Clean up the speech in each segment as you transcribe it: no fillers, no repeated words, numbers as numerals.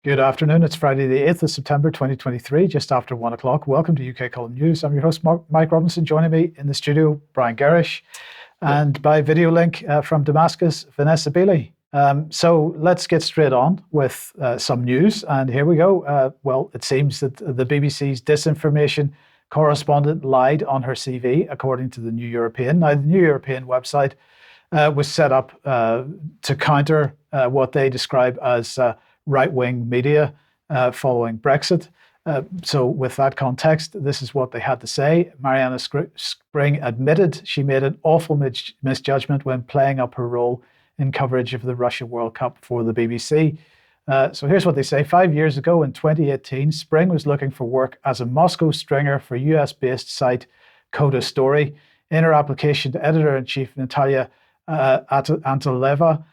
Good afternoon. It's Friday, the 8th of September, 2023, just after 1 o'clock. Welcome to UK Column News. I'm your host, Mike Robinson. Joining me in the studio, Brian Gerrish, and by video link from Damascus, Vanessa Beeley. So let's get straight on with some news. And here we go. Well, it seems that the BBC's disinformation correspondent lied on her CV, according to the New European. Now, the New European website was set up to counter what they describe as right-wing media following Brexit. So with that context, this is what they had to say. Marianna Spring admitted she made an awful misjudgment when playing up her role in coverage of the Russia World Cup for the BBC. So here's what they say. 5 years ago in 2018, Spring was looking for work as a Moscow stringer for US-based site Coda Story. In her application to editor-in-chief Natalia Antileva,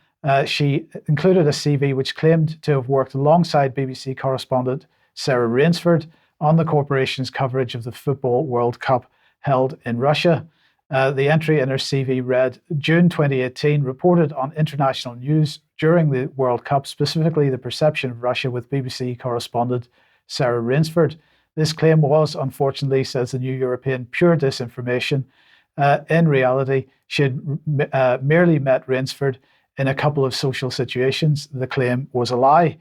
she included a CV which claimed to have worked alongside BBC correspondent Sarah Rainsford on the corporation's coverage of the Football World Cup held in Russia. The entry in her CV read, June 2018, reported on international news during the World Cup, specifically the perception of Russia with BBC correspondent Sarah Rainsford. This claim was, unfortunately, says the New European, pure disinformation. In reality, she had merely met Rainsford in a couple of social situations. The claim was a lie.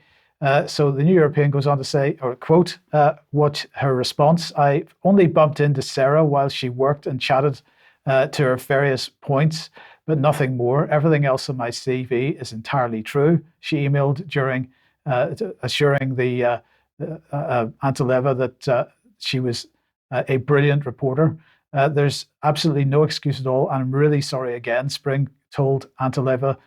So the New European goes on to say, or quote, what her response, I only bumped into Sarah while she worked and chatted to her various points, but nothing more. Everything else on my CV is entirely true. She emailed during assuring the Antileva that she was a brilliant reporter. There's absolutely no excuse at all. And I'm really sorry again, Spring told Antileva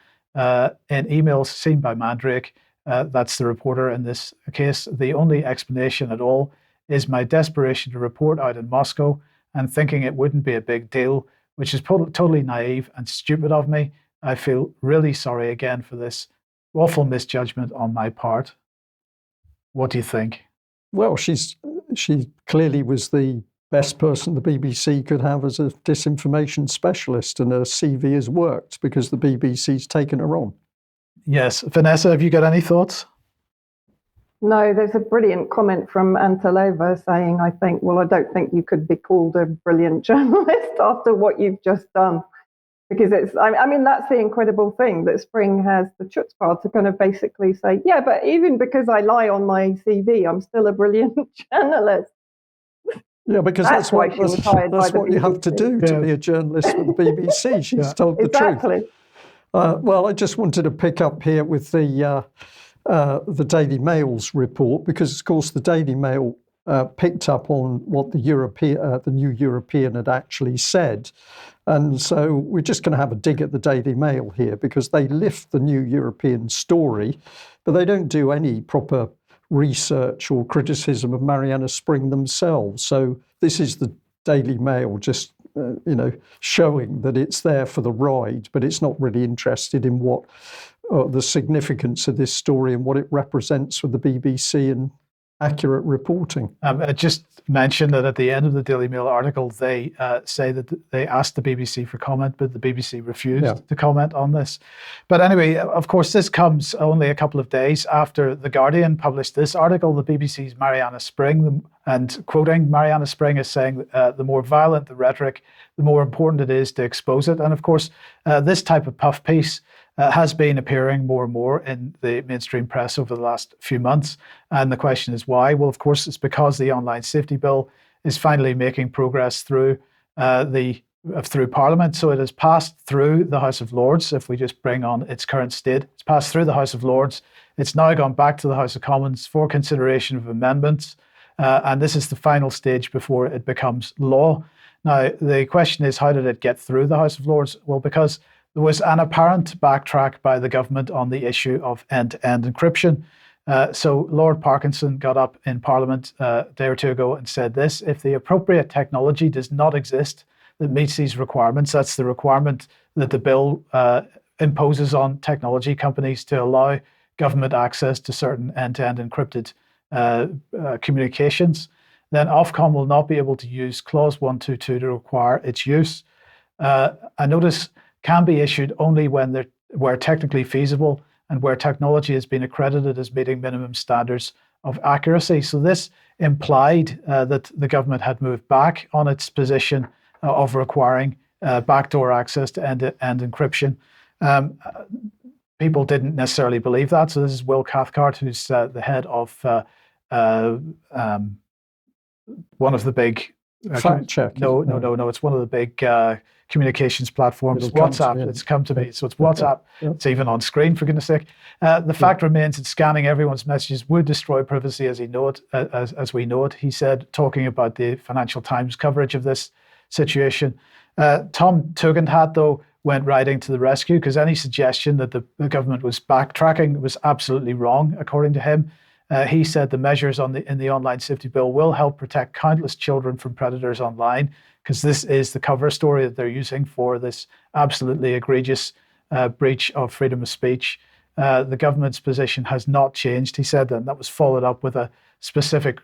in emails seen by Mandrake, that's the reporter in this case, the only explanation at all is my desperation to report out in Moscow and thinking it wouldn't be a big deal, which is totally naive and stupid of me. I feel really sorry again for this awful misjudgment on my part. What do you think? Well, she clearly was the best person the BBC could have as a disinformation specialist, and her CV has worked because the BBC's taken her on. Yes. Vanessa, have you got any thoughts? No, there's a brilliant comment from Antileva saying, I don't think you could be called a brilliant journalist after what you've just done. Because I mean, that's the incredible thing, that Spring has the chutzpah to kind of basically say, yeah, but even because I lie on my CV, I'm still a brilliant journalist. Yeah, because that's what you have to do to be a journalist with the BBC. She's told the truth. Well, I just wanted to pick up here with the Daily Mail's report, because, of course, the Daily Mail picked up on what the New European had actually said. And so we're just going to have a dig at the Daily Mail here, because they lift the New European story, but they don't do any proper research or criticism of Marianna Spring themselves. So this is the Daily Mail just showing that it's there for the ride, but it's not really interested in what the significance of this story and what it represents for the BBC and accurate reporting. I just mentioned that at the end of the Daily Mail article, they say that they asked the BBC for comment, but the BBC refused to comment on this. But anyway, of course, this comes only a couple of days after The Guardian published this article. The BBC's Marianna Spring, and quoting, Marianna Spring is saying, the more violent the rhetoric, the more important it is to expose it. And of course, this type of puff piece has been appearing more and more in the mainstream press over the last few months. And the question is why? Well, of course, it's because the Online Safety Bill is finally making progress through Parliament. So it has passed through the House of Lords. If we just bring on its current state, it's passed through the House of Lords. It's now gone back to the House of Commons for consideration of amendments. And this is the final stage before it becomes law. Now, the question is, how did it get through the House of Lords? Well, because there was an apparent backtrack by the government on the issue of end-to-end encryption. So Lord Parkinson got up in Parliament a day or two ago and said this: if the appropriate technology does not exist that meets these requirements, that's the requirement that the bill imposes on technology companies to allow government access to certain end-to-end encrypted communications, then Ofcom will not be able to use Clause 122 to require its use. A notice can be issued only where technically feasible and where technology has been accredited as meeting minimum standards of accuracy. So this implied that the government had moved back on its position of requiring backdoor access to end-to-end encryption. People didn't necessarily believe that. So this is Will Cathcart, who's the head of one of the big fact check. No. It's one of the big communications platforms. WhatsApp. It's come to me. So it's WhatsApp. Yeah. It's even on screen, for goodness sake. The fact remains that scanning everyone's messages would destroy privacy as we know it. He said, talking about the Financial Times coverage of this situation. Tom Tugendhat, though, went riding to the rescue, because any suggestion that the government was backtracking was absolutely wrong, according to him. He said the measures in the online safety bill will help protect countless children from predators online, because this is the cover story that they're using for this absolutely egregious breach of freedom of speech. The government's position has not changed, he said, and that was followed up with a specific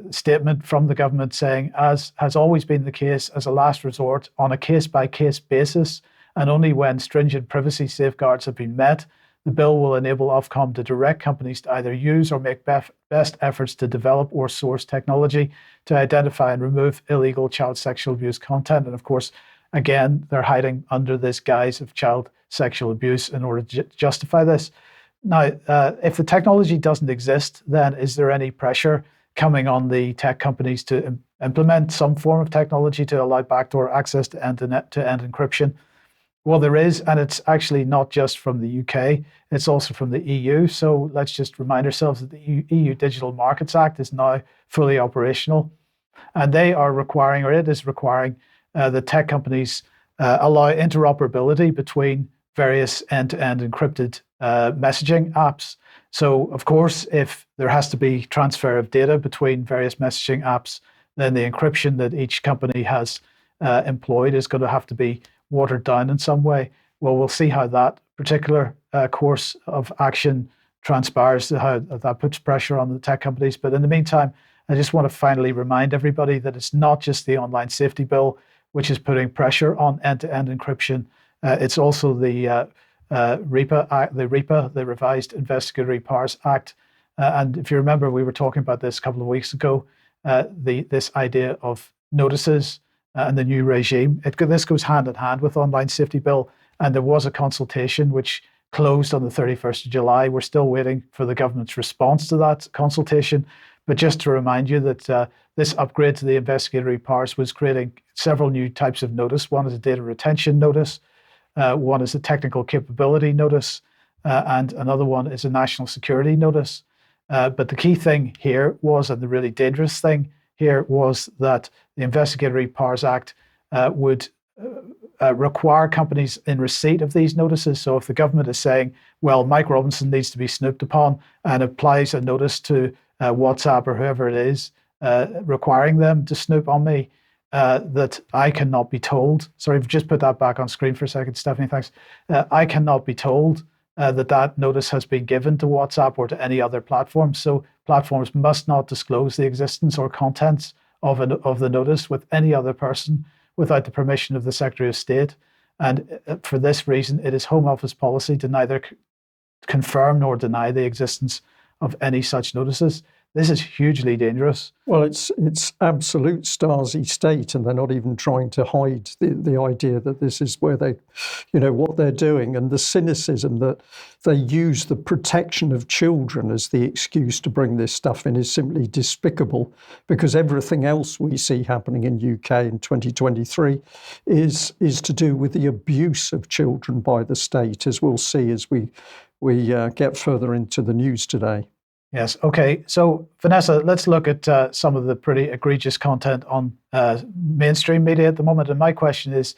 statement from the government saying, as has always been the case, as a last resort, on a case-by-case basis, and only when stringent privacy safeguards have been met, the bill will enable Ofcom to direct companies to either use or make best efforts to develop or source technology to identify and remove illegal child sexual abuse content. And of course, again, they're hiding under this guise of child sexual abuse in order to justify this. Now, if the technology doesn't exist, then is there any pressure coming on the tech companies to implement some form of technology to allow backdoor access to end-to-end encryption? Well, there is, and it's actually not just from the UK, it's also from the EU. So let's just remind ourselves that the EU Digital Markets Act is now fully operational, and they are requiring, or it is requiring, the tech companies allow interoperability between various end-to-end encrypted messaging apps. So, of course, if there has to be transfer of data between various messaging apps, then the encryption that each company has employed is going to have to be watered down in some way. Well, we'll see how that particular course of action transpires, how that puts pressure on the tech companies. But in the meantime, I just want to finally remind everybody that it's not just the online safety bill which is putting pressure on end-to-end encryption. It's also the RIPA, the Revised Investigatory Powers Act. And if you remember, we were talking about this a couple of weeks ago, this idea of notices and the new regime. This goes hand in hand with online safety bill. And there was a consultation which closed on the 31st of July. We're still waiting for the government's response to that consultation. But just to remind you that this upgrade to the investigatory powers was creating several new types of notice. One is a data retention notice. One is a technical capability notice, and another one is a national security notice. But the key thing here was, and the really dangerous thing here was, that the Investigatory Powers Act would require companies in receipt of these notices. So if the government is saying, well, Mike Robinson needs to be snooped upon, and applies a notice to WhatsApp or whoever it is, requiring them to snoop on me, that I cannot be told, sorry, just put that back on screen for a second, Stephanie, thanks. I cannot be told that notice has been given to WhatsApp or to any other platform. So platforms must not disclose the existence or contents of the notice with any other person without the permission of the Secretary of State. And for this reason, it is Home Office policy to neither confirm nor deny the existence of any such notices. This is hugely dangerous. Well, it's absolute Stasi state, and they're not even trying to hide the idea that this is where they, what they're doing, and the cynicism that they use the protection of children as the excuse to bring this stuff in is simply despicable, because everything else we see happening in UK in 2023 is to do with the abuse of children by the state, as we'll see as we get further into the news today. Yes. Okay. So, Vanessa, let's look at some of the pretty egregious content on mainstream media at the moment. And my question is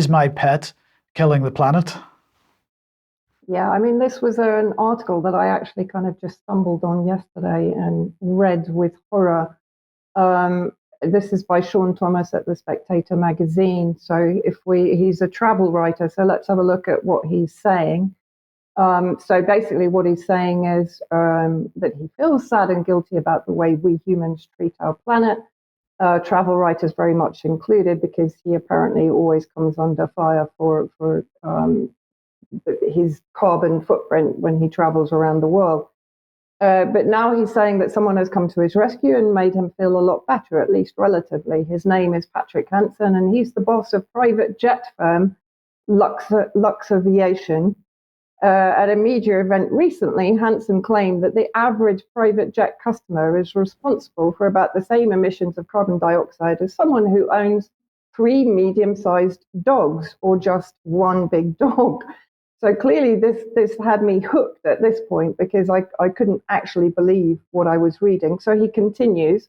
my pet killing the planet? Yeah, I mean, this was an article that I actually kind of just stumbled on yesterday and read with horror. This is by Sean Thomas at the Spectator magazine. So he's a travel writer. So let's have a look at what he's saying. So basically what he's saying is that he feels sad and guilty about the way we humans treat our planet, travel writers very much included, because he apparently always comes under fire for his carbon footprint when he travels around the world. But now he's saying that someone has come to his rescue and made him feel a lot better, at least relatively. His name is Patrick Hansen, and he's the boss of private jet firm Lux Aviation. At a media event recently, Hansen claimed that the average private jet customer is responsible for about the same emissions of carbon dioxide as someone who owns 3 medium-sized dogs or just one big dog. So clearly this had me hooked at this point because I couldn't actually believe what I was reading. So he continues.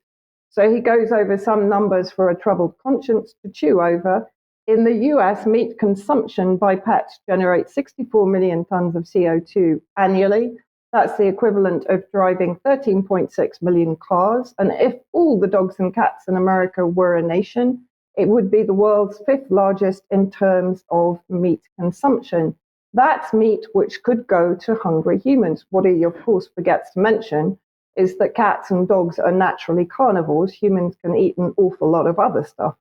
So he goes over some numbers for a troubled conscience to chew over. In the US, meat consumption by pets generates 64 million tons of CO2 annually. That's the equivalent of driving 13.6 million cars. And if all the dogs and cats in America were a nation, it would be the world's 5th largest in terms of meat consumption. That's meat which could go to hungry humans. What he, of course, forgets to mention is that cats and dogs are naturally carnivores. Humans can eat an awful lot of other stuff.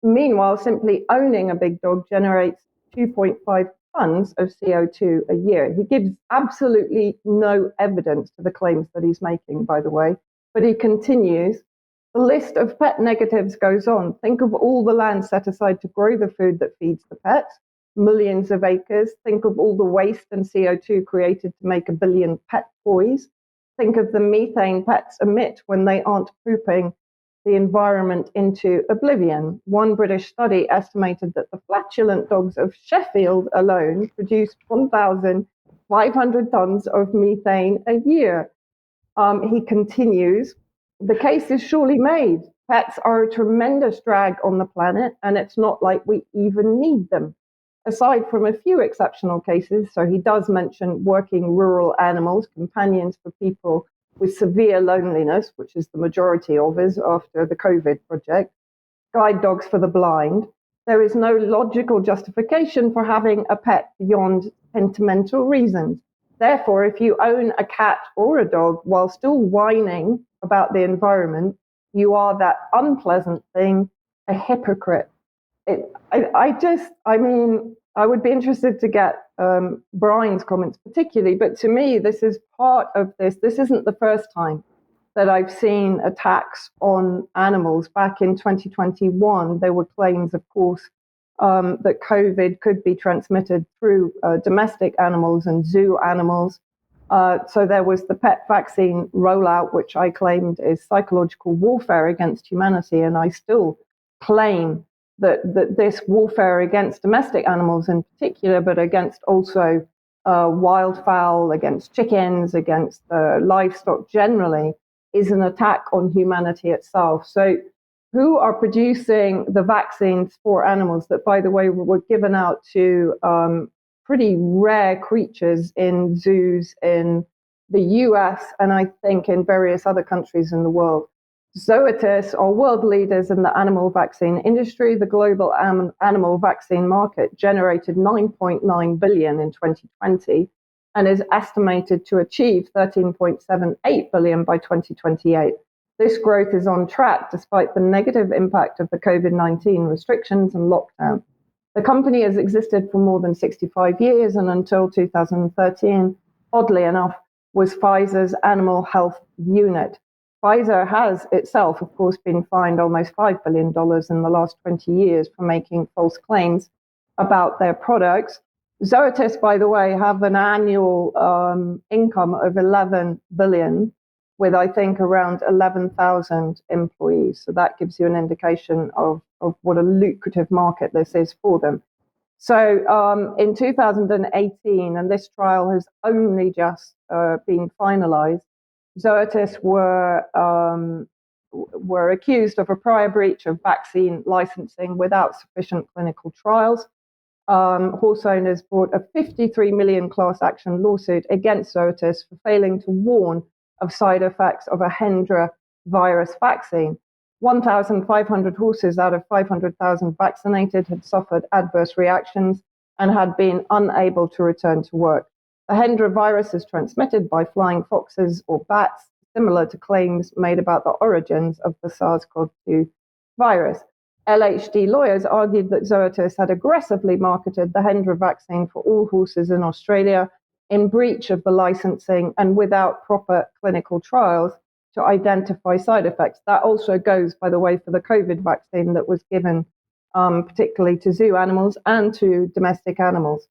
Meanwhile, simply owning a big dog generates 2.5 tons of CO2 a year. He gives absolutely no evidence to the claims that he's making, by the way, but he continues. The list of pet negatives goes on. Think of all the land set aside to grow the food that feeds the pets, millions of acres. Think of all the waste and CO2 created to make 1 billion pet toys. Think of the methane pets emit when they aren't pooping the environment into oblivion. One British study estimated that the flatulent dogs of Sheffield alone produced 1,500 tons of methane a year. He continues, the case is surely made. Pets are a tremendous drag on the planet, and it's not like we even need them. Aside from a few exceptional cases, so he does mention working rural animals, companions for people with severe loneliness, which is the majority of us after the COVID project, guide dogs for the blind. There is no logical justification for having a pet beyond sentimental reasons. Therefore, if you own a cat or a dog while still whining about the environment, you are that unpleasant thing, a hypocrite. I would be interested to get Brian's comments particularly, but to me, this is part of this. This isn't the first time that I've seen attacks on animals. Back in 2021, there were claims, of course, that COVID could be transmitted through domestic animals and zoo animals. So there was the pet vaccine rollout, which I claimed is psychological warfare against humanity, and I still claim that this warfare against domestic animals in particular, but against also wildfowl, against chickens, against livestock generally, is an attack on humanity itself. So who are producing the vaccines for animals that, by the way, were given out to pretty rare creatures in zoos in the US and I think in various other countries in the world? Zoetis are world leaders in the animal vaccine industry. The global animal vaccine market generated $9.9 billion in 2020 and is estimated to achieve $13.78 billion by 2028. This growth is on track despite the negative impact of the COVID-19 restrictions and lockdown. The company has existed for more than 65 years and until 2013, oddly enough, was Pfizer's animal health unit. Pfizer has itself, of course, been fined almost $5 billion in the last 20 years for making false claims about their products. Zoetis, by the way, have an annual income of $11 billion with, I think, around 11,000 employees. So that gives you an indication of what a lucrative market this is for them. So in 2018, and this trial has only just been finalized, Zoetis were accused of a prior breach of vaccine licensing without sufficient clinical trials. Horse owners brought a $53 million class action lawsuit against Zoetis for failing to warn of side effects of a Hendra virus vaccine. 1,500 horses out of 500,000 vaccinated had suffered adverse reactions and had been unable to return to work. The Hendra virus is transmitted by flying foxes or bats, similar to claims made about the origins of the SARS-CoV-2 virus. LHD lawyers argued that Zoetis had aggressively marketed the Hendra vaccine for all horses in Australia in breach of the licensing and without proper clinical trials to identify side effects. That also goes, by the way, for the COVID vaccine that was given particularly to zoo animals and to domestic animals.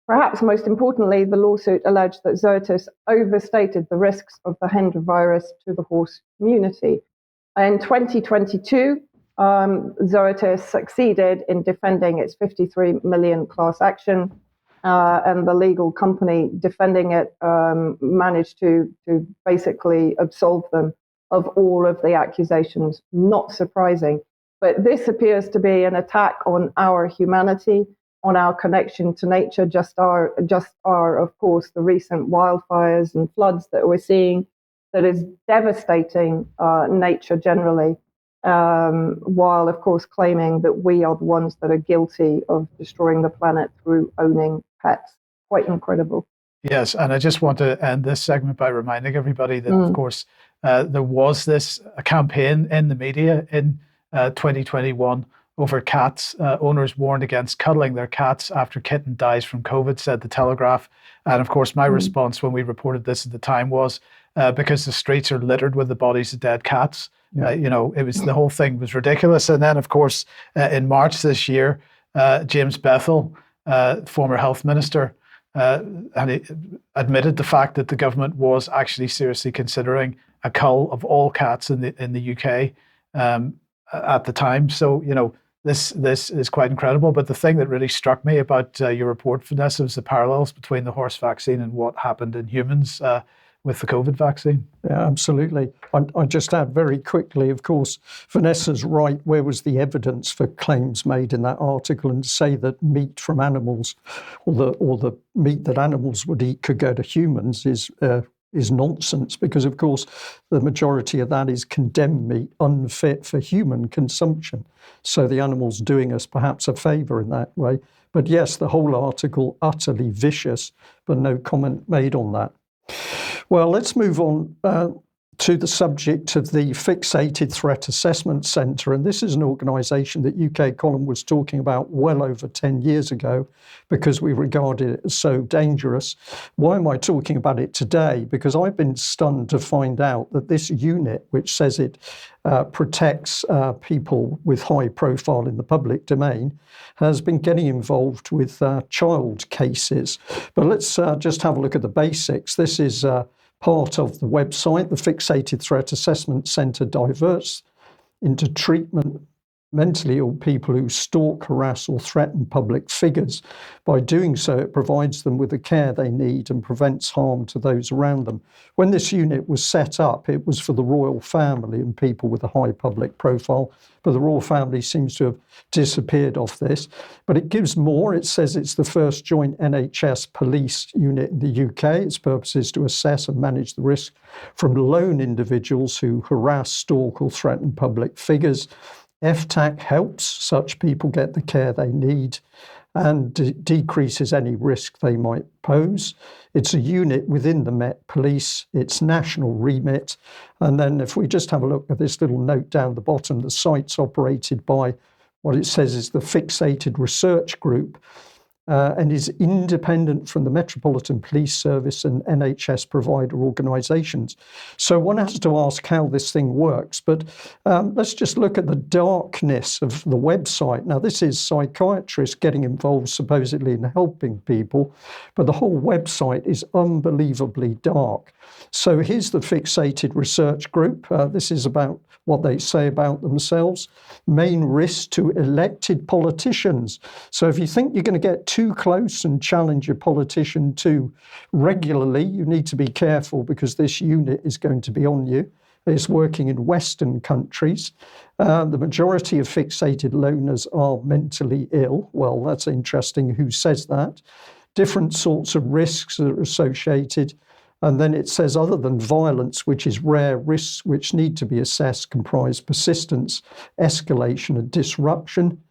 Perhaps most importantly, the lawsuit alleged that Zoetis overstated the risks of the Hendra virus to the horse community. In 2022, Zoetis succeeded in defending its 53 million class action, and the legal company defending it managed to basically absolve them of all of the accusations. Not surprising. But this appears to be an attack on our humanity, on our connection to nature, just are, of course, the recent wildfires and floods that we're seeing that is devastating nature generally, while, of course, claiming that we are the ones that are guilty of destroying the planet through owning pets. Quite incredible. Yes, and I just want to end this segment by reminding everybody that, of course, there was this campaign in the media in 2021 over cats. Owners warned against cuddling their cats after kitten dies from COVID, said the Telegraph. And of course, my response when we reported this at the time was because the streets are littered with the bodies of dead cats. It was, the whole thing was ridiculous. And then, of course, in March this year, James Bethel, former health minister, and he admitted the fact that the government was actually seriously considering a cull of all cats in the UK. At the time. So, this is quite incredible. But the thing that really struck me about your report, Vanessa, was the parallels between the horse vaccine and what happened in humans with the COVID vaccine. Yeah, absolutely. I just add very quickly, of course, Vanessa's right. Where was the evidence for claims made in that article? And to say that meat from animals or the meat that animals would eat could go to humans is nonsense, because of course the majority of that is condemned meat, unfit for human consumption. So the animal's doing us perhaps a favour in that way. But yes, the whole article utterly vicious, but no comment made on that. Well, let's move on to the subject of the Fixated Threat Assessment Centre. And this is an organisation that UK Column was talking about well over 10 years ago because we regarded it as so dangerous. Why am I talking about it today? Because I've been stunned to find out that this unit, which says it protects people with high profile in the public domain, has been getting involved with child cases. But let's just have a look at the basics. This is part of the website. The Fixated Threat Assessment Centre diverts into treatment mentally ill people who stalk, harass or threaten public figures. By doing so, it provides them with the care they need and prevents harm to those around them. When this unit was set up, it was for the royal family and people with a high public profile, but the royal family seems to have disappeared off this. But it gives more. It says it's the first joint NHS police unit in the UK. Its purpose is to assess and manage the risk from lone individuals who harass, stalk or threaten public figures. FTAC helps such people get the care they need and decreases any risk they might pose. It's a unit within the Met Police, it's national remit. And then if we just have a look at this little note down the bottom, the site's operated by what it says is the Fixated Research Group, and is independent from the Metropolitan Police Service and NHS provider organisations. So one has to ask how this thing works, but let's just look at the darkness of the website. Now, this is psychiatrists getting involved supposedly in helping people, but the whole website is unbelievably dark. So here's the Fixated Research Group. This is about what they say about themselves. Main risk to elected politicians. So if you think you're going to get too close and challenge your politician too regularly, you need to be careful because this unit is going to be on you. It's working in Western countries. The majority of fixated loners are mentally ill. Well, that's interesting. Who says that? Different sorts of risks are associated. And then it says, other than violence, which is rare, risks which need to be assessed comprise persistence, escalation, and disruption.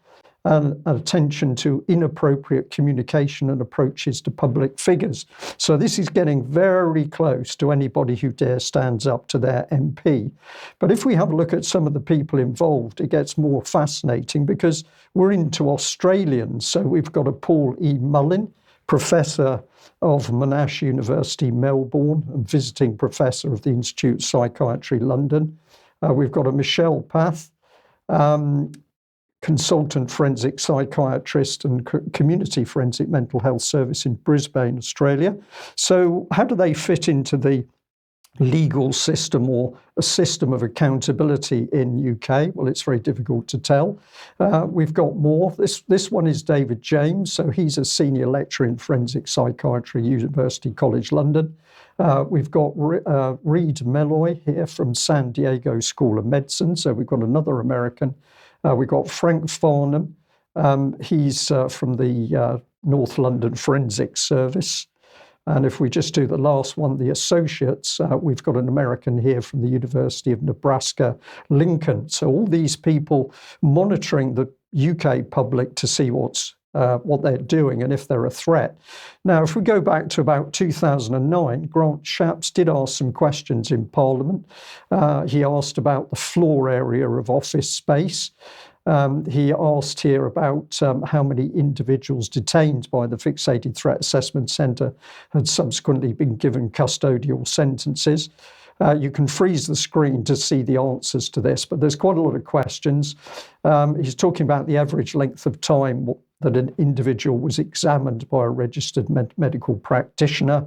and attention to inappropriate communication and approaches to public figures. So this is getting very close to anybody who dare stands up to their MP. But if we have a look at some of the people involved, it gets more fascinating because we're into Australians. So we've got a Paul E. Mullin, Professor of Monash University, Melbourne, and visiting Professor of the Institute of Psychiatry, London. We've got a Michelle Path, Consultant Forensic Psychiatrist and Community Forensic Mental Health Service in Brisbane, Australia. So how do they fit into the legal system or a system of accountability in UK? Well, it's very difficult to tell. We've got more. This one is David James. So he's a senior lecturer in forensic psychiatry, University College London. We've got Reid Meloy here from San Diego School of Medicine. So we've got another American. We've got Frank Farnham. He's from the North London Forensic Service. And if we just do the last one, the associates, we've got an American here from the University of Nebraska, Lincoln. So all these people monitoring the UK public to see what they're doing and if they're a threat. Now, if we go back to about 2009, Grant Shapps did ask some questions in Parliament. He asked about the floor area of office space. He asked here about how many individuals detained by the Fixated Threat Assessment Centre had subsequently been given custodial sentences. You can freeze the screen to see the answers to this, but there's quite a lot of questions. He's talking about the average length of time that an individual was examined by a registered medical practitioner.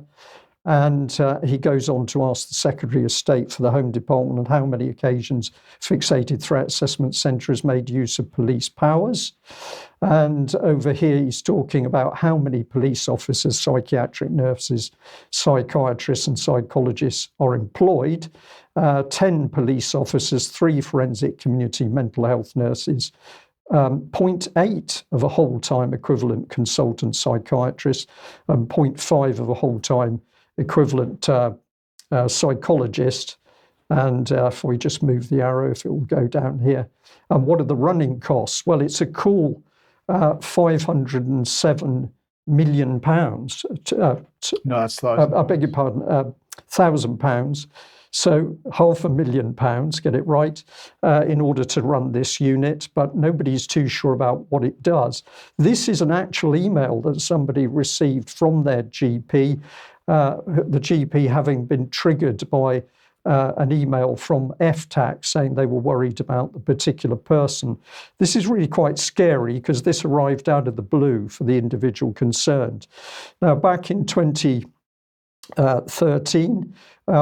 And he goes on to ask the Secretary of State for the Home Department on how many occasions Fixated Threat Assessment Centre has made use of police powers. And over here, he's talking about how many police officers, psychiatric nurses, psychiatrists and psychologists are employed. 10 police officers, 3 forensic community mental health nurses, 0.8 of a whole-time equivalent consultant psychiatrist, and 0.5 of a whole-time equivalent psychologist. And if we just move the arrow, if it will go down here. And what are the running costs? Well, it's a cool £507 million. No, that's thousand. I beg your pardon, £1,000. So £500,000, get it right, in order to run this unit, but nobody's too sure about what it does. This is an actual email that somebody received from their GP, the GP having been triggered by an email from FTAC saying they were worried about the particular person. This is really quite scary because this arrived out of the blue for the individual concerned. Now, back in 2013,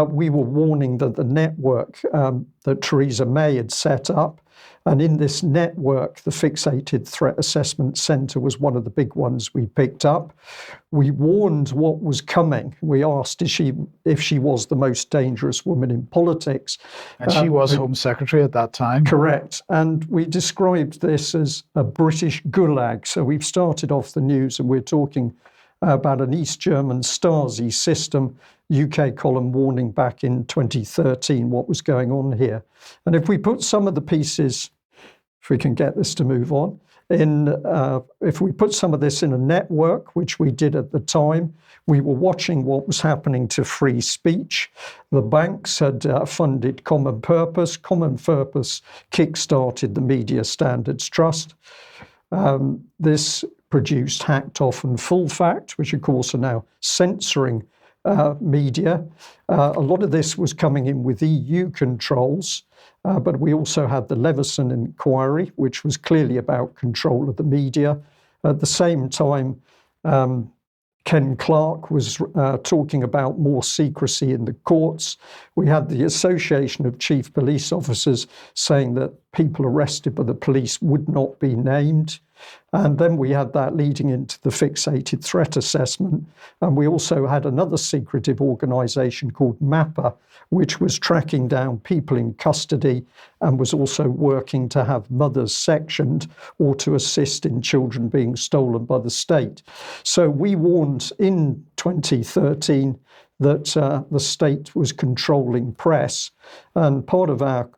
we were warning that the network that Theresa May had set up, and in this network, the Fixated Threat Assessment Centre was one of the big ones we picked up. We warned what was coming. We asked if she was the most dangerous woman in politics. And she was Home Secretary at that time. Correct. And we described this as a British gulag. So we've started off the news and we're talking about an East German Stasi system. UK column warning back in 2013 what was going on here. And if we put some of the pieces, if we can get this to move on, if we put some of this in a network, which we did at the time, we were watching what was happening to free speech. The banks had funded Common Purpose. Common Purpose kick-started the Media Standards Trust. This produced Hacked Off and Full Fact, which of course are now censoring media. A lot of this was coming in with EU controls, but we also had the Leveson inquiry, which was clearly about control of the media. At the same time, Ken Clarke was talking about more secrecy in the courts. We had the Association of Chief Police Officers saying that people arrested by the police would not be named. And then we had that leading into the Fixated Threat Assessment. And we also had another secretive organisation called MAPPA, which was tracking down people in custody and was also working to have mothers sectioned or to assist in children being stolen by the state. So we warned in 2013 that the state was controlling press. And part of our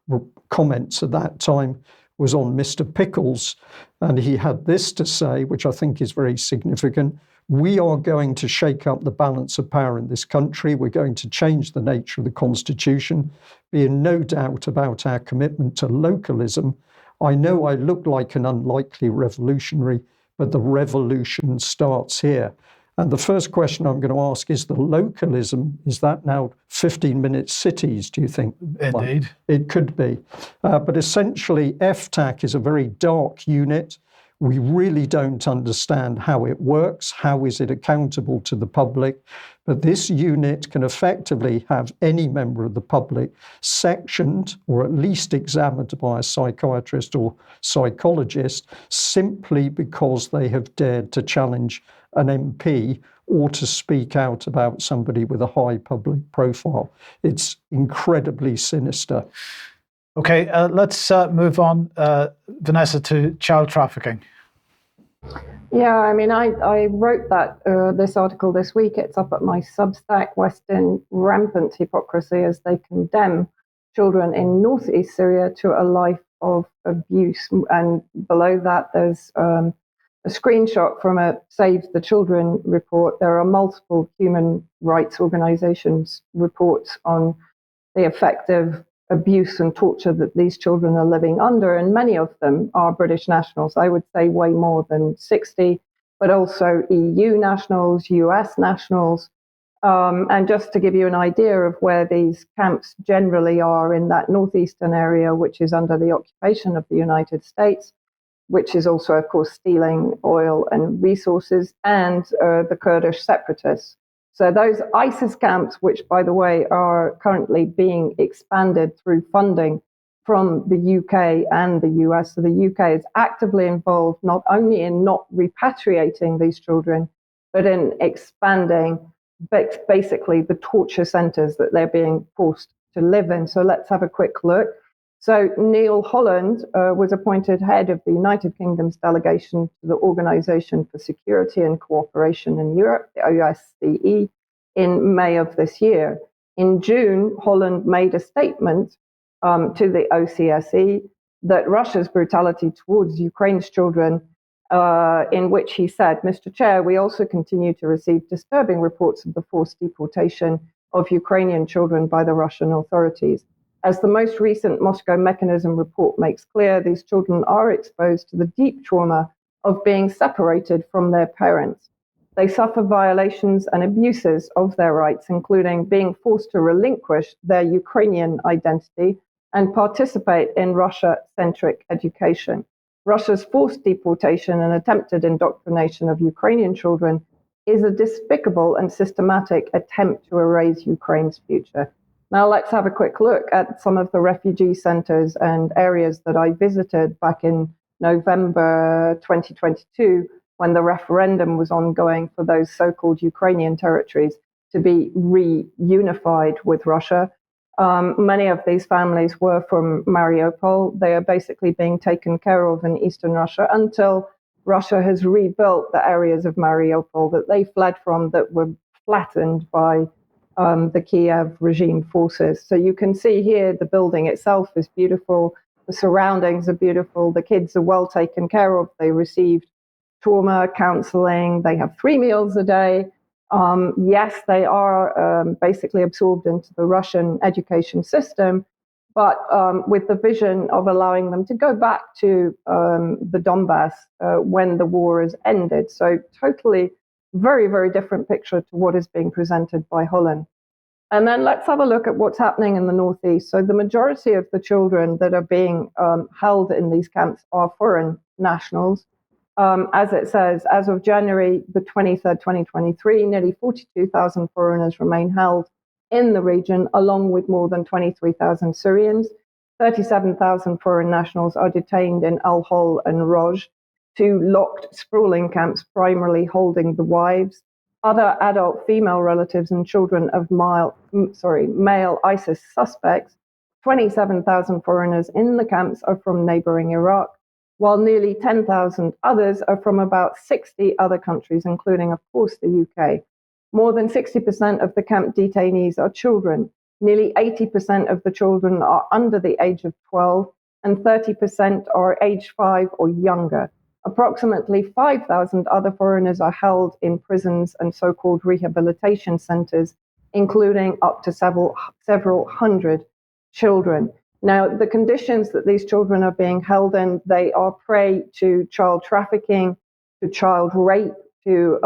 comments at that time was on Mr. Pickles, and he had this to say, which I think is very significant. We are going to shake up the balance of power in this country. We're going to change the nature of the Constitution. Be in no doubt about our commitment to localism. I know I look like an unlikely revolutionary, but the revolution starts here. And the first question I'm going to ask is the localism, is that now 15-minute cities, do you think? Indeed. It could be. But essentially, FTAC is a very dark unit. We really don't understand how it works. How is it accountable to the public? But this unit can effectively have any member of the public sectioned or at least examined by a psychiatrist or psychologist simply because they have dared to challenge an MP or to speak out about somebody with a high public profile. It's incredibly sinister. Okay, let's move on, Vanessa, to child trafficking. Yeah, I mean, I wrote that this article this week. It's up at my Substack, Western Rampant Hypocrisy, as they condemn children in northeast Syria to a life of abuse. And below that, there's a screenshot from a Save the Children report. There are multiple human rights organizations' reports on the effect of abuse and torture that these children are living under, and many of them are British nationals. I would say way more than 60, but also EU nationals, US nationals. And just to give you an idea of where these camps generally are in that northeastern area, which is under the occupation of the United States, which is also, of course, stealing oil and resources, and the Kurdish separatists. So those ISIS camps, which, by the way, are currently being expanded through funding from the UK and the US. So the UK is actively involved not only in not repatriating these children, but in expanding basically the torture centers that they're being forced to live in. So let's have a quick look. So Neil Holland was appointed head of the United Kingdom's delegation to the Organization for Security and Cooperation in Europe, the OSCE, in May of this year. In June, Holland made a statement to the OCSE that Russia's brutality towards Ukraine's children, in which he said, Mr. Chair, we also continue to receive disturbing reports of the forced deportation of Ukrainian children by the Russian authorities. As the most recent Moscow Mechanism report makes clear, these children are exposed to the deep trauma of being separated from their parents. They suffer violations and abuses of their rights, including being forced to relinquish their Ukrainian identity and participate in Russia-centric education. Russia's forced deportation and attempted indoctrination of Ukrainian children is a despicable and systematic attempt to erase Ukraine's future. Now let's have a quick look at some of the refugee centers and areas that I visited back in November 2022, when the referendum was ongoing for those so-called Ukrainian territories to be reunified with Russia. Many of these families were from Mariupol. They are basically being taken care of in eastern Russia until Russia has rebuilt the areas of Mariupol that they fled from, that were flattened by the Kiev regime forces. So you can see here the building itself is beautiful. The surroundings are beautiful. The kids are well taken care of. They received trauma counseling. They have 3 meals a day. Yes, they are basically absorbed into the Russian education system, but with the vision of allowing them to go back to the Donbass when the war is ended. So totally very, very different picture to what is being presented by Holland. And then let's have a look at what's happening in the Northeast. So the majority of the children that are being held in these camps are foreign nationals. As it says, as of January the 23rd, 2023, nearly 42,000 foreigners remain held in the region, along with more than 23,000 Syrians. 37,000 foreign nationals are detained in Al-Hol and Roj, 2 locked, sprawling camps primarily holding the wives. Other adult female relatives and children of male ISIS suspects. 27,000 foreigners in the camps are from neighboring Iraq, while nearly 10,000 others are from about 60 other countries, including, of course, the UK. More than 60% of the camp detainees are children. Nearly 80% of the children are under the age of 12, and 30% are aged 5 or younger. Approximately 5,000 other foreigners are held in prisons and so-called rehabilitation centers, including up to several hundred children. Now, the conditions that these children are being held in, they are prey to child trafficking, to child rape, to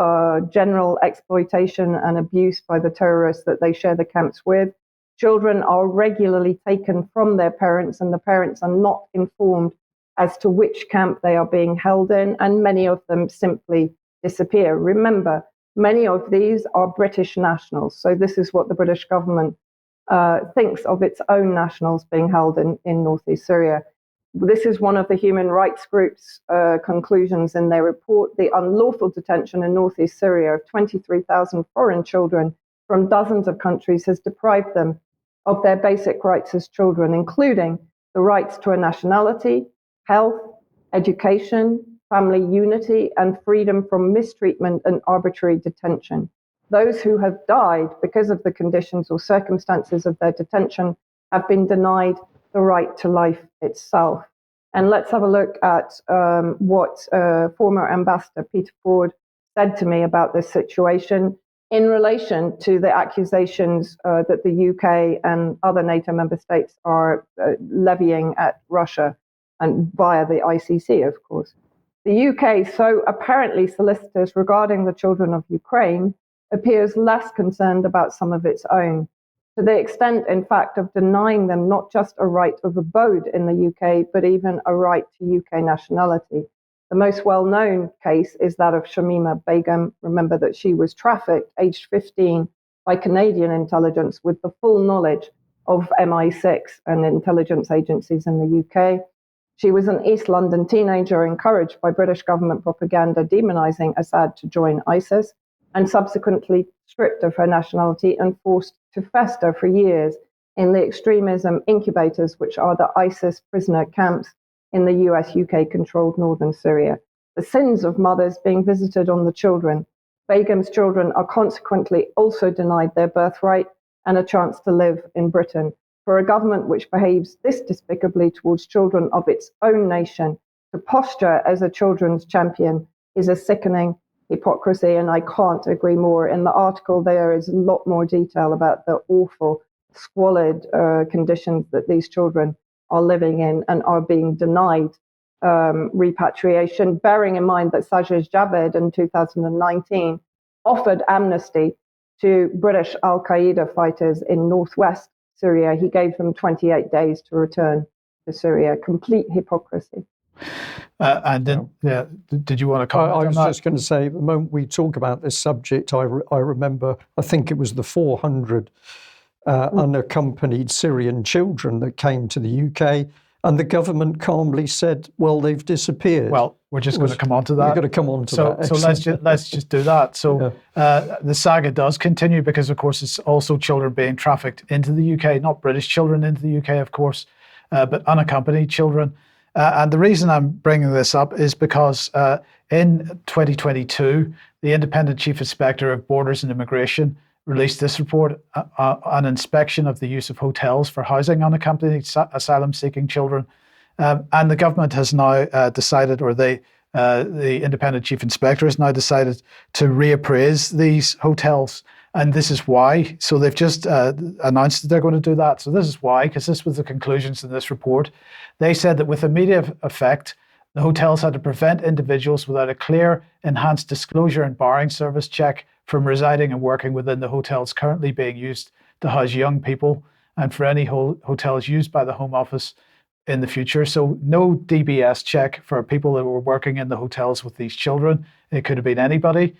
general exploitation and abuse by the terrorists that they share the camps with. Children are regularly taken from their parents, and the parents are not informed as to which camp they are being held in, and many of them simply disappear. Remember, many of these are British nationals, so this is what the British government thinks of its own nationals being held in northeast Syria. This is one of the human rights group's conclusions in their report. The unlawful detention in northeast Syria of 23,000 foreign children from dozens of countries has deprived them of their basic rights as children, including the rights to a nationality, health, education, family unity, and freedom from mistreatment and arbitrary detention. Those who have died because of the conditions or circumstances of their detention have been denied the right to life itself. And let's have a look at what former Ambassador Peter Ford said to me about this situation in relation to the accusations that the UK and other NATO member states are levying at Russia, and via the ICC, of course. The UK, so apparently solicitous regarding the children of Ukraine, appears less concerned about some of its own, to the extent, in fact, of denying them not just a right of abode in the UK, but even a right to UK nationality. The most well-known case is that of Shamima Begum. Remember that she was trafficked, aged 15, by Canadian intelligence with the full knowledge of MI6 and intelligence agencies in the UK. She was an East London teenager encouraged by British government propaganda demonizing Assad to join ISIS, and subsequently stripped of her nationality and forced to fester for years in the extremism incubators, which are the ISIS prisoner camps in the US-UK-controlled northern Syria. The sins of mothers being visited on the children. Begum's children are consequently also denied their birthright and a chance to live in Britain. For a government which behaves this despicably towards children of its own nation, to posture as a children's champion is a sickening hypocrisy, and I can't agree more. In the article, there is a lot more detail about the awful, squalid conditions that these children are living in and are being denied repatriation, bearing in mind that Sajid Javid in 2019 offered amnesty to British al-Qaeda fighters in northwest Syria. He gave them 28 days to return to Syria. Complete hypocrisy. Did you want to comment on that? I was just going to say, the moment we talk about this subject, I remember, I think it was the 400 unaccompanied Syrian children that came to the UK, and the government calmly said, well, they've disappeared. Well, we're just going to come on to that. We're going to come on to that. So let's just do that. So the saga does continue because, of course, it's also children being trafficked into the UK, not British children into the UK, of course, but unaccompanied children. And the reason I'm bringing this up is because in 2022, the Independent Chief Inspector of Borders and Immigration released this report, an inspection of the use of hotels for housing unaccompanied asylum-seeking children. And the government has now decided, or the Independent Chief Inspector has now decided to reappraise these hotels. And this is why. So they've just announced that they're going to do that. So this is why, because this was the conclusions in this report. They said that with immediate effect, the hotels had to prevent individuals without a clear, enhanced disclosure and barring service check from residing and working within the hotels currently being used to house young people, and for any hotels used by the Home Office in the future. So no DBS check for people that were working in the hotels with these children. It could have been anybody.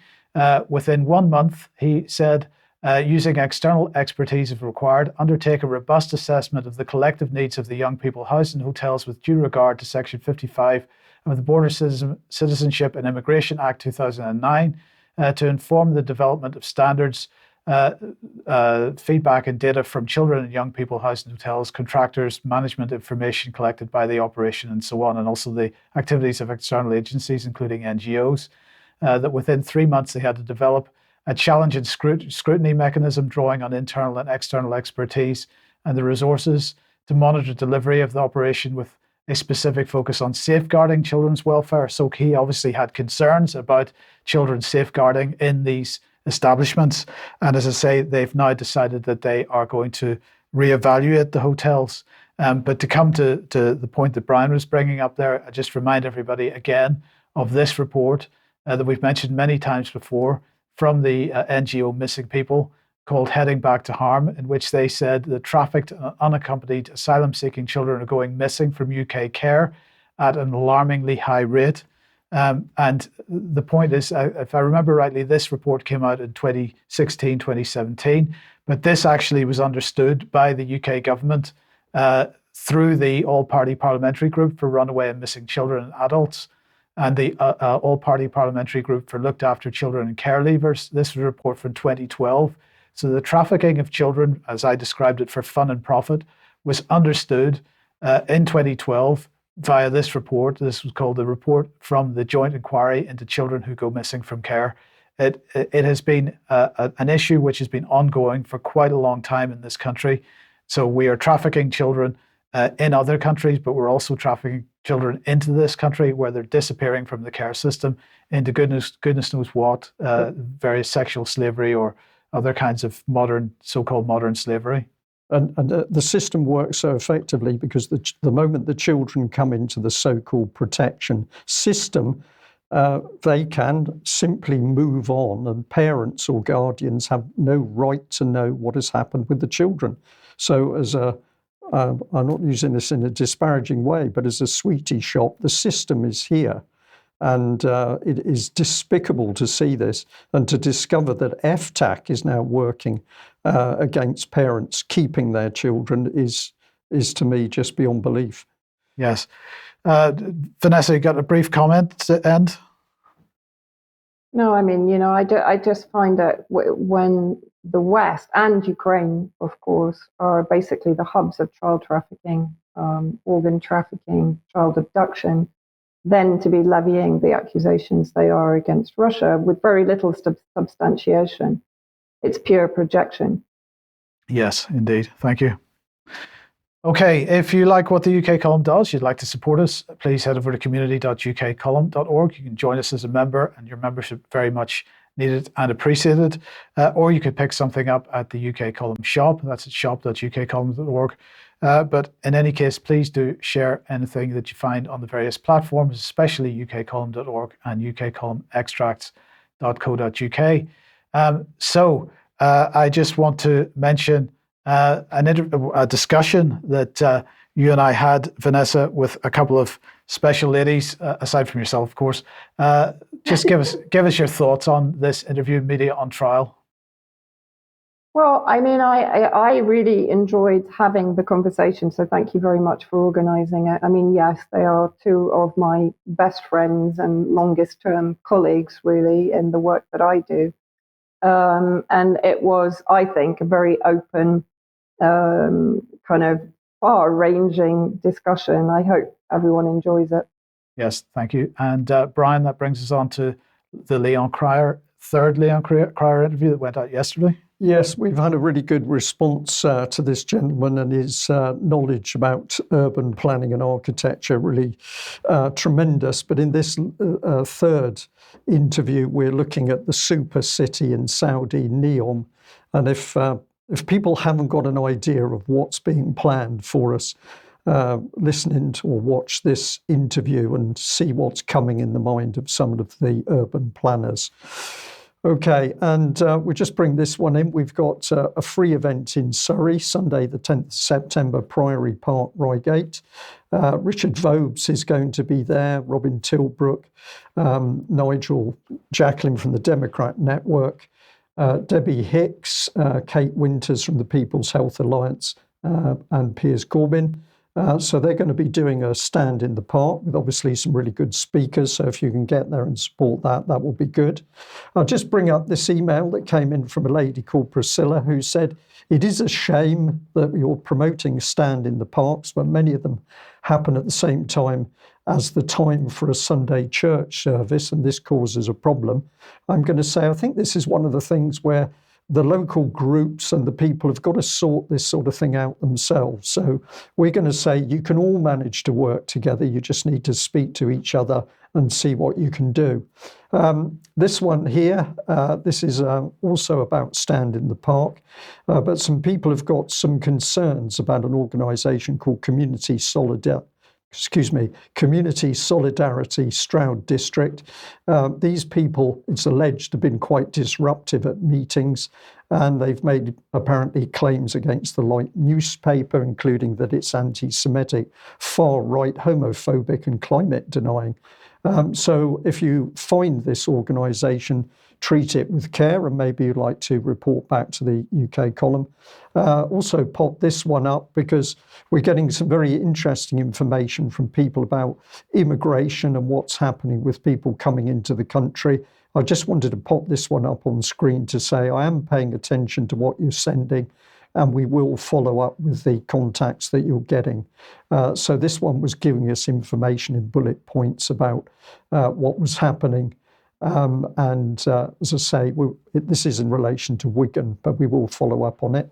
Within 1 month, he said, using external expertise if required, undertake a robust assessment of the collective needs of the young people housed in hotels with due regard to Section 55 of the Border Citizenship and Immigration Act 2009 to inform the development of standards, feedback and data from children and young people housed in hotels, contractors, management information collected by the operation and so on, and also the activities of external agencies, including NGOs. That within 3 months they had to develop a challenge and scrutiny mechanism drawing on internal and external expertise and the resources to monitor delivery of the operation with a specific focus on safeguarding children's welfare. So he obviously had concerns about children's safeguarding in these establishments. And as I say, they've now decided that they are going to reevaluate the hotels. But to come to the point that Brian was bringing up there, I just remind everybody again of this report that we've mentioned many times before from the NGO Missing People, called Heading Back to Harm, in which they said that trafficked unaccompanied asylum-seeking children are going missing from UK care at an alarmingly high rate. And the point is, if I remember rightly, this report came out in 2016, 2017, but this actually was understood by the UK government through the All-Party Parliamentary Group for Runaway and Missing Children and Adults, and the All-Party Parliamentary Group for Looked After Children and Care Leavers. This was a report from 2012. So the trafficking of children, as I described it, for fun and profit, was understood in 2012 via this report. This was called the Report from the Joint Inquiry into Children Who Go Missing from Care. It has been an issue which has been ongoing for quite a long time in this country. So we are trafficking children in other countries, but we're also trafficking children into this country where they're disappearing from the care system into goodness knows what, various sexual slavery or other kinds of so-called modern slavery. And the system works so effectively because the moment the children come into the so-called protection system, they can simply move on, and parents or guardians have no right to know what has happened with the children. So I'm not using this in a disparaging way, but as a sweetie shop, the system is here. And it is despicable to see this and to discover that FTAC is now working against parents keeping their children is to me just beyond belief. Yes. Vanessa, you got a brief comment to end? No, I mean, I just find that when the West and Ukraine, of course, are basically the hubs of child trafficking, organ trafficking, child abduction, then to be levying the accusations they are against Russia with very little substantiation. It's pure projection. Yes, indeed. Thank you. Okay, if you like what the UK Column does, you'd like to support us, please head over to community.ukcolumn.org. You can join us as a member, and your membership very much needed and appreciated. Or you could pick something up at the UK Column shop. That's at shop.ukcolumn.org. But in any case, please do share anything that you find on the various platforms, especially ukcolumn.org and ukcolumnextracts.co.uk. I just want to mention a discussion that you and I had, Vanessa, with a couple of special ladies, aside from yourself, of course. Just give us your thoughts on this interview, Media on Trial. Well, I mean, I really enjoyed having the conversation, so thank you very much for organising it. I mean, yes, they are two of my best friends and longest-term colleagues, really, in the work that I do. And it was, I think, a very open, kind of far-ranging discussion. I hope everyone enjoys it. Yes, thank you. And Brian, that brings us on to the third Leon Cryer interview that went out yesterday. Yes, we've had a really good response to this gentleman, and his knowledge about urban planning and architecture really tremendous. But in this third interview, we're looking at the super city in Saudi, Neom. And if people haven't got an idea of what's being planned for us, listening to or watch this interview and see what's coming in the mind of some of the urban planners. Okay, and we'll just bring this one in. We've got a free event in Surrey, Sunday the 10th of September, Priory Park, Reigate. Richard Vobes is going to be there, Robin Tilbrook, Nigel Jacklin from the Democrat Network, Debbie Hicks, Kate Winters from the People's Health Alliance, and Piers Corbyn. So they're going to be doing a stand in the park with obviously some really good speakers. So if you can get there and support that, that will be good. I'll just bring up this email that came in from a lady called Priscilla, who said, "It is a shame that you're promoting stand in the parks, but many of them happen at the same time as the time for a Sunday church service, and this causes a problem." I'm going to say, I think this is one of the things where the local groups and the people have got to sort this sort of thing out themselves. So we're going to say you can all manage to work together. You just need to speak to each other and see what you can do. This one here, this is also about Stand in the Park, but some people have got some concerns about an organisation called Community Solidarity Stroud District. These people, it's alleged, have been quite disruptive at meetings, and they've made apparently claims against the Light newspaper, including that it's anti-Semitic, far-right, homophobic and climate denying. So if you find this organisation, treat it with care, and maybe you'd like to report back to the UK column. Also pop this one up because we're getting some very interesting information from people about immigration and what's happening with people coming into the country. I just wanted to pop this one up on screen to say I am paying attention to what you're sending, and we will follow up with the contacts that you're getting. So this one was giving us information in bullet points about what was happening. As I say, this is in relation to Wigan, but we will follow up on it.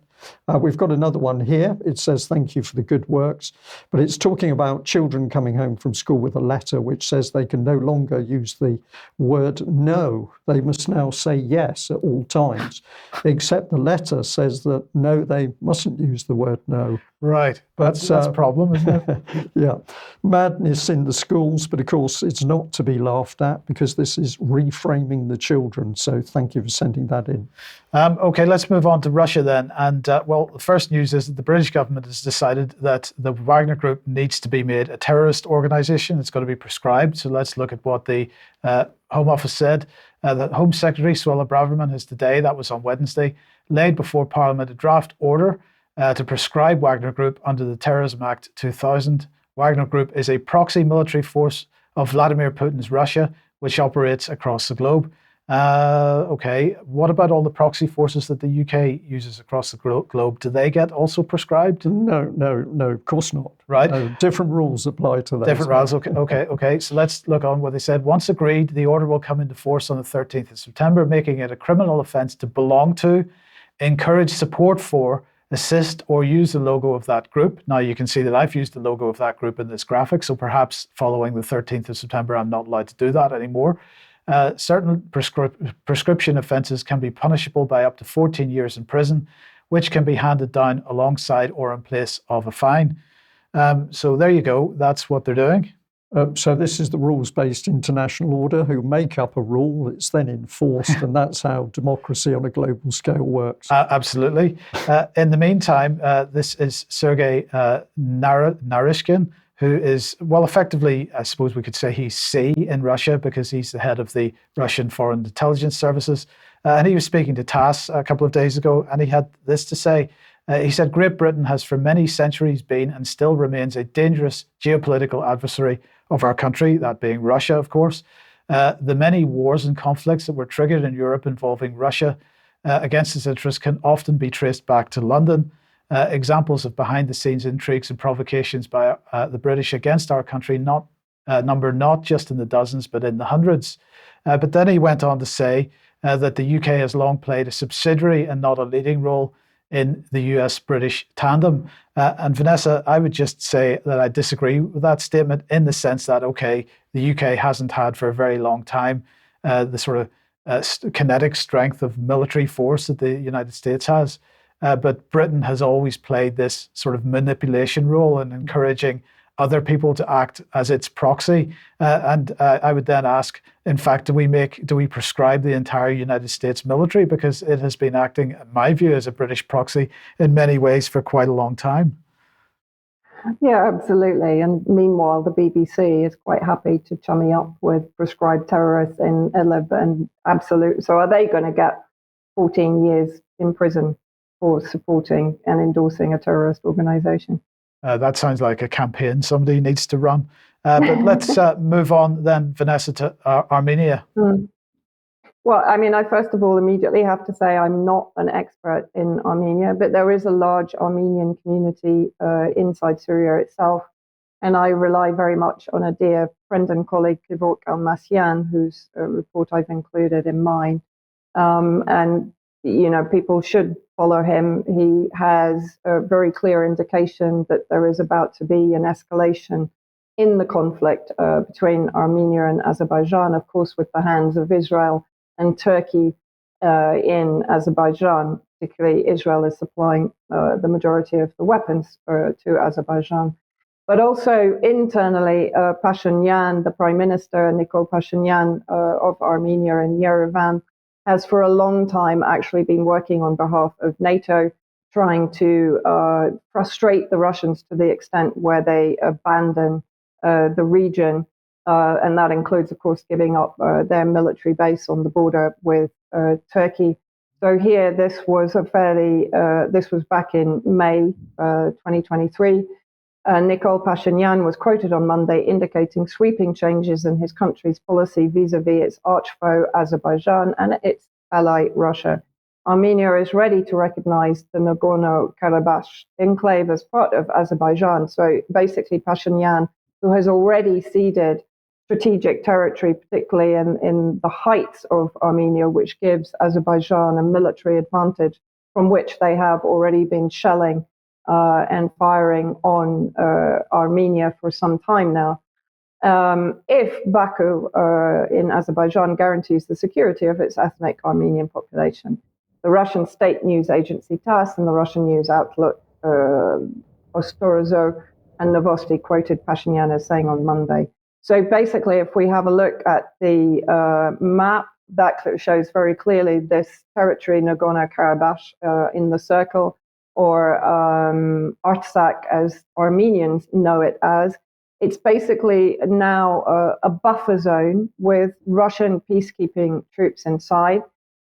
We've got another one here. It says, thank you for the good works, but it's talking about children coming home from school with a letter which says they can no longer use the word no. They must now say yes at all times, except the letter says that no, they mustn't use the word no. Right. That's a problem, isn't it? Yeah. Madness in the schools, but of course it's not to be laughed at because this is reframing the children. So thank you for sending that in. Okay, let's move on to Russia then. And well, the first news is that the British government has decided that the Wagner Group needs to be made a terrorist organisation. It's going to be prescribed. So let's look at what the Home Office said. The Home Secretary, Suella Braverman, has today, that was on Wednesday, laid before Parliament a draft order to prescribe Wagner Group under the Terrorism Act 2000. Wagner Group is a proxy military force of Vladimir Putin's Russia, which operates across the globe. Okay, what about all the proxy forces that the UK uses across the globe? Do they get also prescribed? No, of course not. Right. No, different rules apply to that. Different rules, okay. So let's look on what they said. Once agreed, the order will come into force on the 13th of September, making it a criminal offence to belong to, encourage support for, assist or use the logo of that group. Now you can see that I've used the logo of that group in this graphic, so perhaps following the 13th of September, I'm not allowed to do that anymore. Certain prescription offences can be punishable by up to 14 years in prison, which can be handed down alongside or in place of a fine. So there you go. That's what they're doing. So this is the rules-based international order who make up a rule that's then enforced, and that's how democracy on a global scale works. Absolutely. In the meantime, this is Sergei Narishkin, who is, well, effectively, I suppose we could say he's C in Russia because he's the head of the Russian Foreign Intelligence Services. And he was speaking to TASS a couple of days ago, and he had this to say. He said, Great Britain has for many centuries been and still remains a dangerous geopolitical adversary of our country, that being Russia, of course. The many wars and conflicts that were triggered in Europe involving Russia against its interests can often be traced back to London. Examples of behind-the-scenes intrigues and provocations by the British against our country number not just in the dozens, but in the hundreds. But then he went on to say that the UK has long played a subsidiary and not a leading role in the US-British tandem. And Vanessa, I would just say that I disagree with that statement in the sense that, okay, the UK hasn't had for a very long time the sort of kinetic strength of military force that the United States has. But Britain has always played this sort of manipulation role in encouraging other people to act as its proxy. And I would then ask, in fact, do we prescribe the entire United States military? Because it has been acting, in my view, as a British proxy in many ways for quite a long time. Yeah, absolutely. And meanwhile, the BBC is quite happy to chummy up with prescribed terrorists in Idlib and absolute. So are they going to get 14 years in prison for supporting and endorsing a terrorist organization? That sounds like a campaign somebody needs to run. But let's move on then, Vanessa, to Armenia. Well, I mean, I first of all immediately have to say I'm not an expert in Armenia, but there is a large Armenian community inside Syria itself. And I rely very much on a dear friend and colleague, Kevork Almasyan, whose report I've included in mine. And people should follow him. He has a very clear indication that there is about to be an escalation in the conflict between Armenia and Azerbaijan, of course, with the hands of Israel and Turkey in Azerbaijan. Particularly, Israel is supplying the majority of the weapons to Azerbaijan. But also internally, Pashinyan, the Prime Minister, Nikol Pashinyan of Armenia in Yerevan, has for a long time actually been working on behalf of NATO, trying to frustrate the Russians to the extent where they abandon the region. And that includes, of course, giving up their military base on the border with Turkey. So here, this was back in May 2023. Nikol Pashinyan was quoted on Monday indicating sweeping changes in his country's policy vis-a-vis its arch-foe Azerbaijan and its ally Russia. Armenia is ready to recognize the Nagorno-Karabakh enclave as part of Azerbaijan. So basically, Pashinyan, who has already ceded strategic territory, particularly in the heights of Armenia, which gives Azerbaijan a military advantage from which they have already been shelling and firing on Armenia for some time now. If Baku in Azerbaijan guarantees the security of its ethnic Armenian population. The Russian state news agency TASS and the Russian news outlet Ostorozo and Novosti quoted Pashinyan as saying on Monday. So basically, if we have a look at the map, that shows very clearly this territory, Nagorno-Karabakh, in the circle, or Artsakh, as Armenians know it as. It's basically now a buffer zone with Russian peacekeeping troops inside.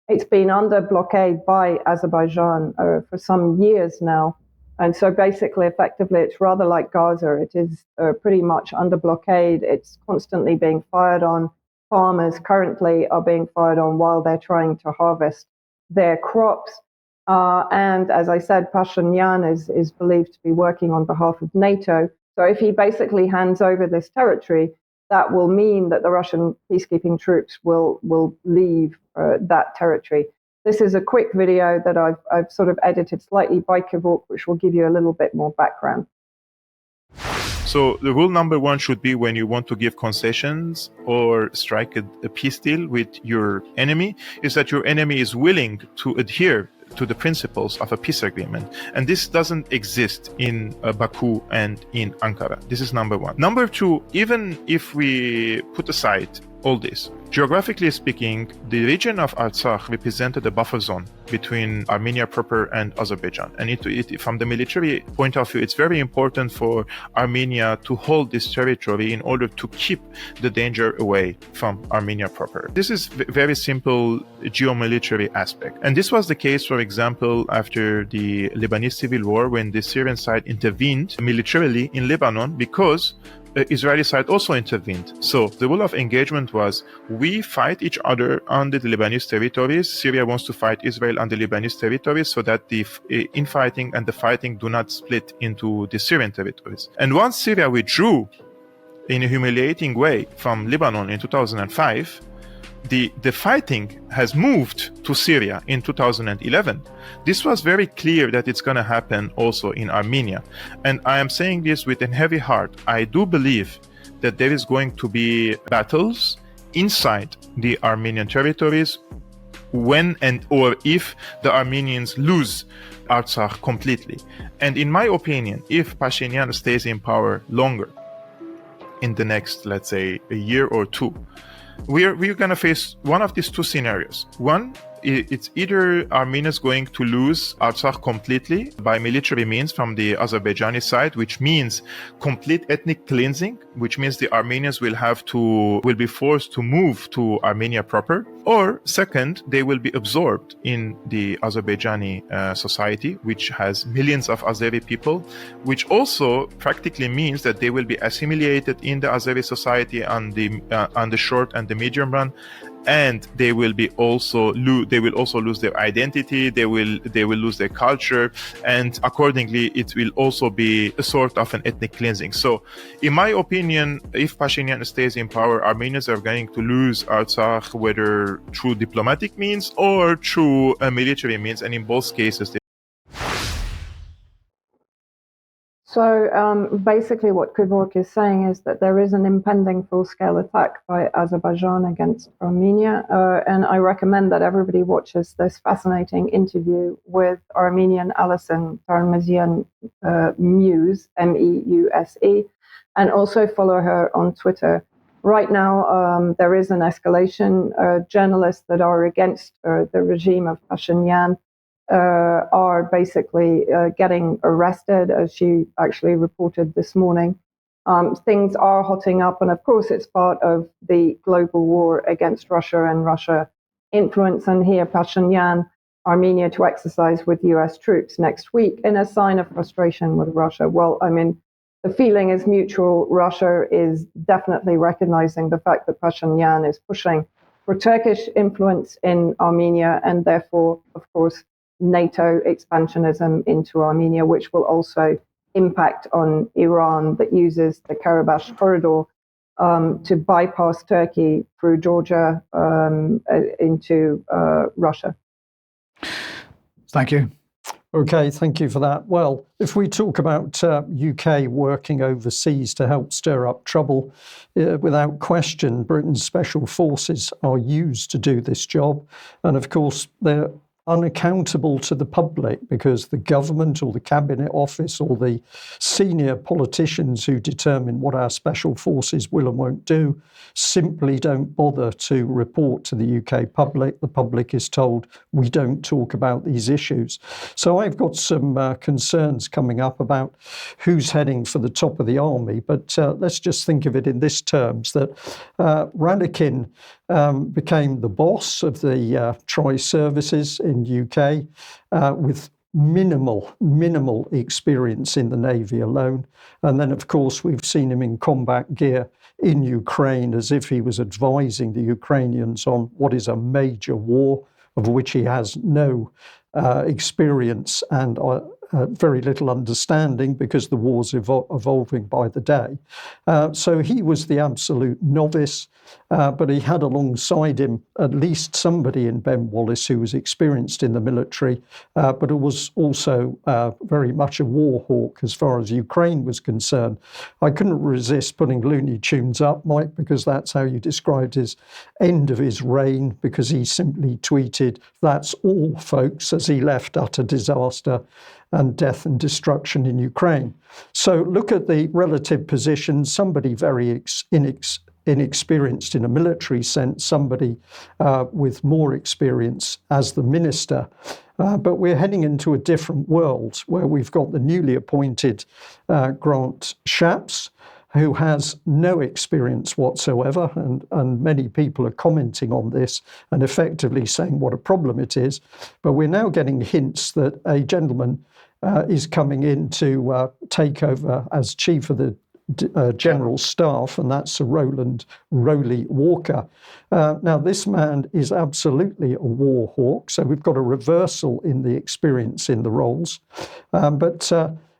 It's been under blockade by Azerbaijan for some years now. And so basically, effectively, it's rather like Gaza. It is pretty much under blockade. It's constantly being fired on. Farmers currently are being fired on while they're trying to harvest their crops. And as I said, Pashinyan is believed to be working on behalf of NATO. So if he basically hands over this territory, that will mean that the Russian peacekeeping troops will leave that territory. This is a quick video that I've sort of edited slightly by Kevork, which will give you a little bit more background. So the rule number one should be when you want to give concessions or strike a peace deal with your enemy, is that your enemy is willing to adhere to the principles of a peace agreement. And this doesn't exist in Baku and in Ankara. This is number one. Number two, even if we put aside all this, geographically speaking, the region of Artsakh represented a buffer zone between Armenia proper and Azerbaijan. And from the military point of view, it's very important for Armenia to hold this territory in order to keep the danger away from Armenia proper. This is very simple geomilitary aspect. And this was the case, for example, after the Lebanese civil war, when the Syrian side intervened militarily in Lebanon because the Israeli side also intervened. So the rule of engagement was, we fight each other on the Lebanese territories. Syria wants to fight Israel on the Lebanese territories so that the infighting and the fighting do not split into the Syrian territories. And once Syria withdrew in a humiliating way from Lebanon in 2005, the fighting has moved to Syria in 2011. This was very clear that it's going to happen also in Armenia. And I am saying this with a heavy heart. I do believe that there is going to be battles inside the Armenian territories when and or if the Armenians lose Artsakh completely. And in my opinion, if Pashinyan stays in power longer, in the next, let's say, a year or two, we're going to face one of these two scenarios. One, it's either Armenia is going to lose Artsakh completely by military means from the Azerbaijani side, which means complete ethnic cleansing, which means the Armenians will be forced to move to Armenia proper. Or second, they will be absorbed in the Azerbaijani society, which has millions of Azeri people, which also practically means that they will be assimilated in the Azeri society on the short and the medium run. and they will also lose their identity. They will lose their culture, and accordingly, it will also be a sort of an ethnic cleansing. So, in my opinion, if Pashinyan stays in power, Armenians are going to lose Artsakh, whether through diplomatic means or through military means, and in both cases. So basically what Kevork is saying is that there is an impending full-scale attack by Azerbaijan against Armenia, and I recommend that everybody watches this fascinating interview with Armenian Alison Tarmazian Muse, M-E-U-S-E, and also follow her on Twitter. Right now, there is an escalation. Journalists that are against the regime of Pashinyan are basically getting arrested, as she actually reported this morning. Things are hotting up, and of course it's part of the global war against Russia and Russia influence. And here Pashinyan, Armenia to exercise with US troops next week in a sign of frustration with Russia. Well, I mean, the feeling is mutual. Russia is definitely recognizing the fact that Pashinyan is pushing for Turkish influence in Armenia, and therefore, of course, NATO expansionism into Armenia, which will also impact on Iran, that uses the Karabakh corridor to bypass Turkey through Georgia into Russia. Thank you. Okay, thank you for that. Well, if we talk about UK working overseas to help stir up trouble, without question, Britain's special forces are used to do this job. And of course, they're unaccountable to the public because the government or the Cabinet Office or the senior politicians who determine what our special forces will and won't do simply don't bother to report to the UK public. The public is told we don't talk about these issues. So I've got some concerns coming up about who's heading for the top of the army, but let's just think of it in this terms, that Radakin became the boss of the Tri-Services in UK with minimal experience in the Navy alone. And then, of course, we've seen him in combat gear in Ukraine as if he was advising the Ukrainians on what is a major war of which he has no experience and very little understanding because the war's evolving by the day. So he was the absolute novice, but he had alongside him at least somebody in Ben Wallace who was experienced in the military, but who was also very much a war hawk as far as Ukraine was concerned. I couldn't resist putting Looney Tunes up, Mike, because that's how you described his end of his reign, because he simply tweeted, "That's all, folks," as he left utter disaster and death and destruction in Ukraine. So look at the relative positions. Somebody very inexperienced in a military sense, somebody with more experience as the minister. But we're heading into a different world where we've got the newly appointed Grant Shapps, who has no experience whatsoever, and many people are commenting on this and effectively saying what a problem it is. But we're now getting hints that a gentleman is coming in to take over as chief of the General Staff, and that's Sir Roland Rowley Walker. Now, this man is absolutely a war hawk, so we've got a reversal in the experience in the roles. But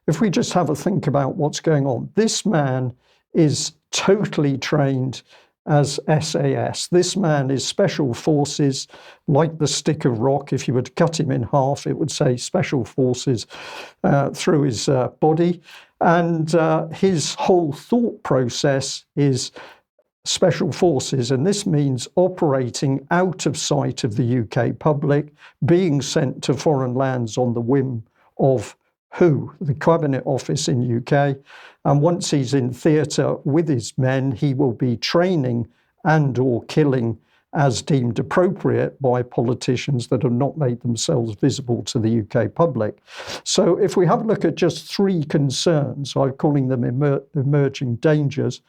if we just have a think about what's going on, this man is totally trained as SAS. This man is Special Forces, like the stick of rock. If you were to cut him in half, it would say Special Forces through his body. And his whole thought process is Special Forces, and this means operating out of sight of the UK public, being sent to foreign lands on the whim of who? The Cabinet Office in UK. And once he's in theatre with his men, he will be training and or killing as deemed appropriate by politicians that have not made themselves visible to the UK public. So if we have a look at just three concerns, I'm calling them emerging dangers.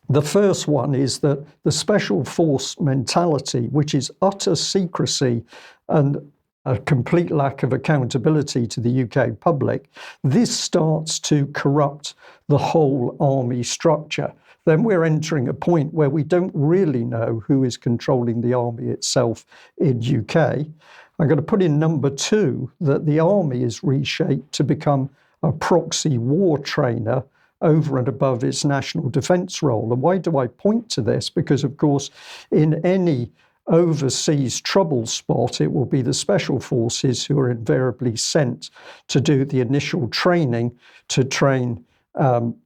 The first one is that the special force mentality, which is utter secrecy and a complete lack of accountability to the UK public, this starts to corrupt the whole army structure. then we're entering a point where we don't really know who is controlling the army itself in UK. I'm going to put in number 2 that the army is reshaped to become a proxy war trainer over and above its national defence role. And why do I point to this? Because, of course, in any overseas trouble spot, it will be the special forces who are invariably sent to do the initial training to train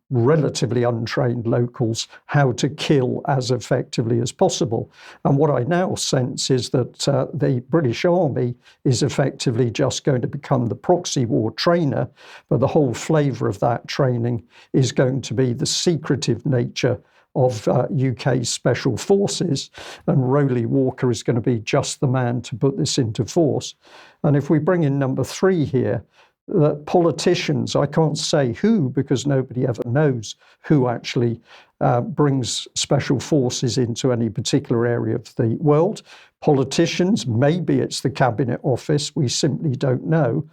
relatively untrained locals how to kill as effectively as possible. And what I now sense is that the British Army is effectively just going to become the proxy war trainer, but the whole flavour of that training is going to be the secretive nature of UK special forces, and Rowley Walker is going to be just the man to put this into force. And if we bring in number 3 here, that politicians, I can't say who because nobody ever knows who actually brings special forces into any particular area of the world. Politicians, maybe it's the Cabinet Office, we simply don't know.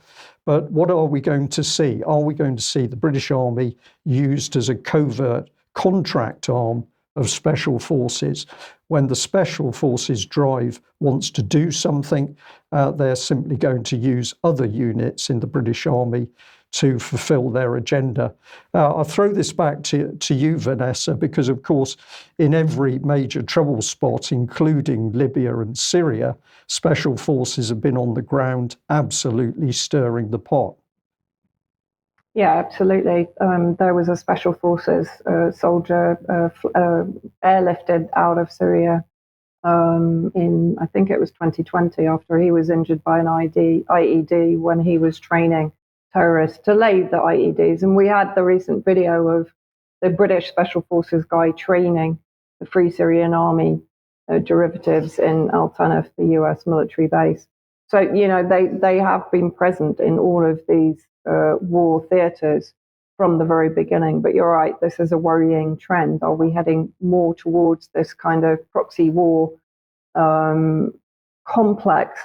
But what are we going to see? Are we going to see the British Army used as a covert contract arm of special forces? When the special forces drive wants to do something, they're simply going to use other units in the British Army to fulfill their agenda. I'll throw this back to you, Vanessa, because of course in every major trouble spot, including Libya and Syria, special forces have been on the ground absolutely stirring the pot. Yeah, absolutely. There was a special forces soldier airlifted out of Syria in, I think it was 2020, after he was injured by an IED when he was training terrorists to lay the IEDs. And we had the recent video of the British Special Forces guy training the Free Syrian Army derivatives in Al Tanf, the US military base. So, you know, they have been present in all of these war theatres from the very beginning. But you're right, this is a worrying trend. Are we heading more towards this kind of proxy war complex?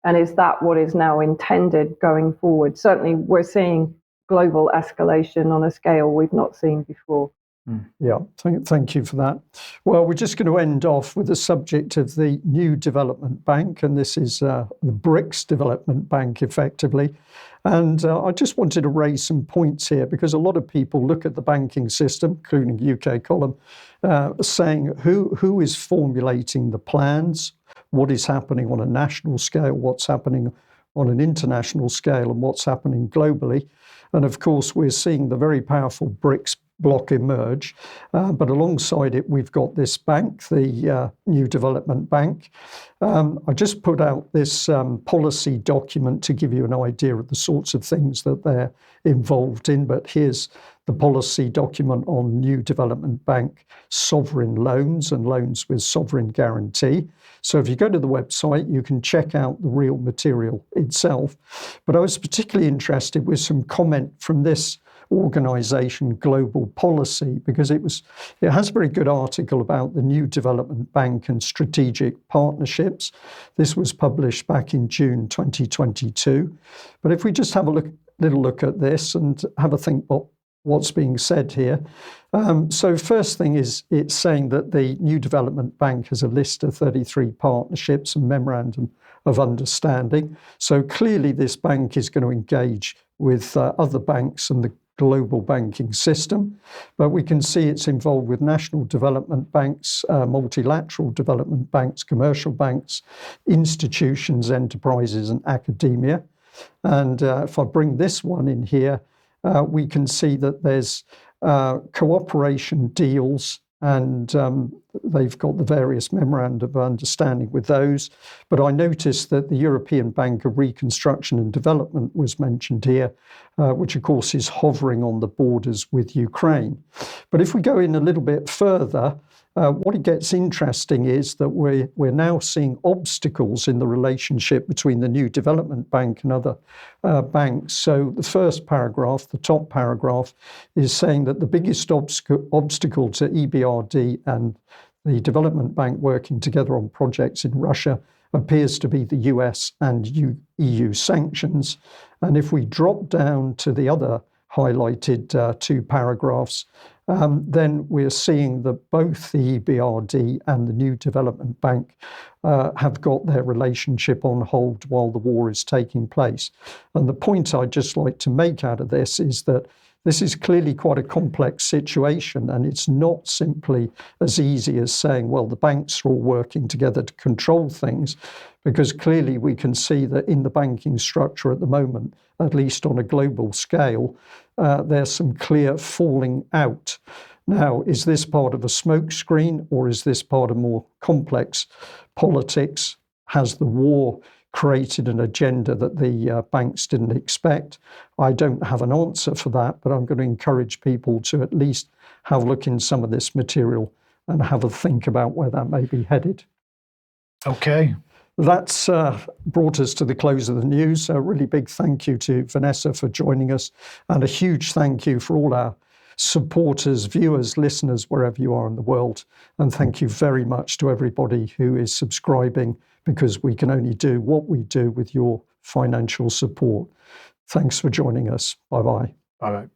And is that what is now intended going forward? Certainly, we're seeing global escalation on a scale we've not seen before. Yeah, thank you for that. Well, we're just going to end off with the subject of the new development bank, and this is the BRICS development bank, effectively. And I just wanted to raise some points here because a lot of people look at the banking system, including UK column, saying who is formulating the plans, what is happening on a national scale, what's happening on an international scale, and what's happening globally. And of course, we're seeing the very powerful BRICS bloc emerge. But alongside it, we've got this bank, the New Development Bank. I just put out this policy document to give you an idea of the sorts of things that they're involved in. But here's the policy document on New Development Bank sovereign loans and loans with sovereign guarantee. So if you go to the website, you can check out the real material itself. But I was particularly interested with some comment from this organisation, Global Policy, because it has a very good article about the New Development Bank and strategic partnerships. This was published back in June 2022. But if we just have a little look at this and have a think what's being said here. So first thing is it's saying that the New Development Bank has a list of 33 partnerships and memorandum of understanding. So clearly this bank is going to engage with other banks and the global banking system, but we can see it's involved with national development banks, multilateral development banks, commercial banks, institutions, enterprises, and academia. And if I bring this one in here, we can see that there's cooperation deals, and they've got the various memorandum of understanding with those. But I noticed that the European Bank of Reconstruction and Development was mentioned here, which of course is hovering on the borders with Ukraine. But if we go in a little bit further, what it gets interesting is that we're now seeing obstacles in the relationship between the New Development Bank and other banks. So the first paragraph, the top paragraph, is saying that the biggest obstacle to EBRD and the Development Bank working together on projects in Russia appears to be the US and EU sanctions. And if we drop down to the other highlighted two paragraphs, then we're seeing that both the EBRD and the New Development Bank have got their relationship on hold while the war is taking place. And the point I'd just like to make out of this is that this is clearly quite a complex situation, and it's not simply as easy as saying, well, the banks are all working together to control things, because clearly we can see that in the banking structure at the moment, at least on a global scale, there's some clear falling out. Now, is this part of a smokescreen, or is this part of more complex politics? Has the war created an agenda that the banks didn't expect? I don't have an answer for that, but I'm going to encourage people to at least have a look in some of this material and have a think about where that may be headed. Okay. That's brought us to the close of the news. A really big thank you to Vanessa for joining us, and a huge thank you for all our supporters, viewers, listeners, wherever you are in the world. And thank you very much to everybody who is subscribing, because we can only do what we do with your financial support. Thanks for joining us. Bye-bye. Bye-bye.